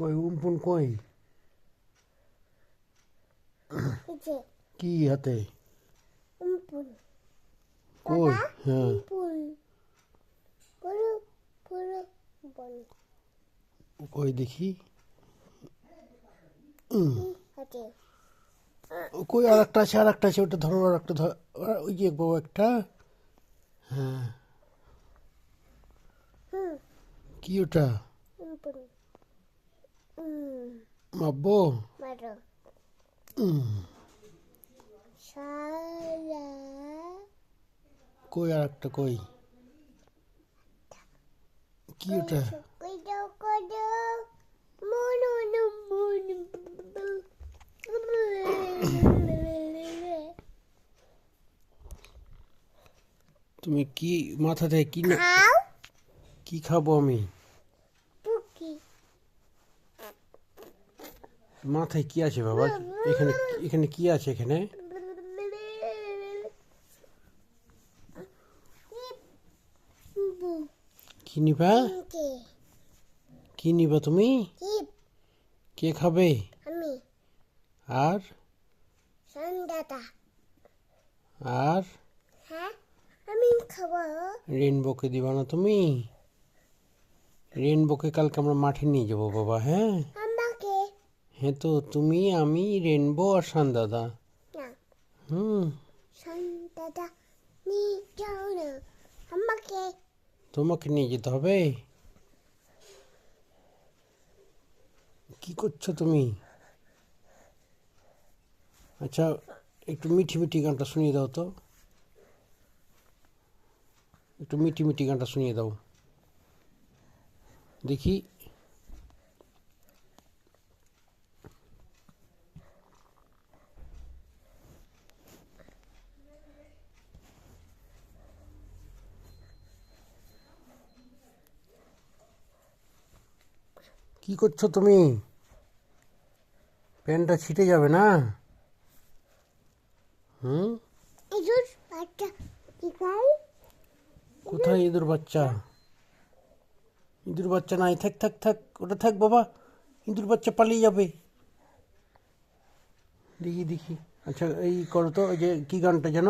কই উমপুন কই এই যে কি হাতে উমপুন কই হ্যাঁ উমপুন পুরো পুরো বন কই দেখি হাতে কই আর একটা আছে ওটা ধরো আর একটা ধর ওই যে বউ একটা হ্যাঁ কি ওটা উমপুন মাপবো মারো উম, সারা কই আর একটা কই কি ওটা কই দাও করো মনো নো মনো তুমি কি মাথা থেকে কি না খাও কি খাবো আমি পুকি মাথায় কি আছে বাবা এখানে এখানে কি আছে এখানে কি নিবা কি নিবা তুমি কে খাবে আমি আর সন্ধ্যাটা আর হ্যাঁ আমি খাবো রেনবোকে দিবা না তুমি রেনবোকে কালকে আমরা মাঠে নিয়ে যাবো বাবা হ্যাঁ আমাকে হ্যাঁ তো তুমি আমি রেনবো আর সান্দাদা না হুম সন্ধ্যাটা নিয়ে যাও না আমাকে তোমাকে নিয়ে যেতে হবে কি করছো তুমি আচ্ছা একটু মিঠি মিঠি গানটা শুনিয়ে দাও তো একটু মিঠি মিঠি গানটা শুনিয়ে দাও দেখি কি করছো তুমি প্যান্টটা ছিটে যাবে না হুম ইঁদুর বাচ্চা কি খাই কোথায় ইঁদুর বাচ্চা ইঁদুর বাচ্চা নাই থাক থাক থাক ওটা থাক বাবা ইঁদুর বাচ্চা পালিয়ে যাবে দেখি দেখি আচ্ছা এই করো তো ওই যে কি গানটা যেন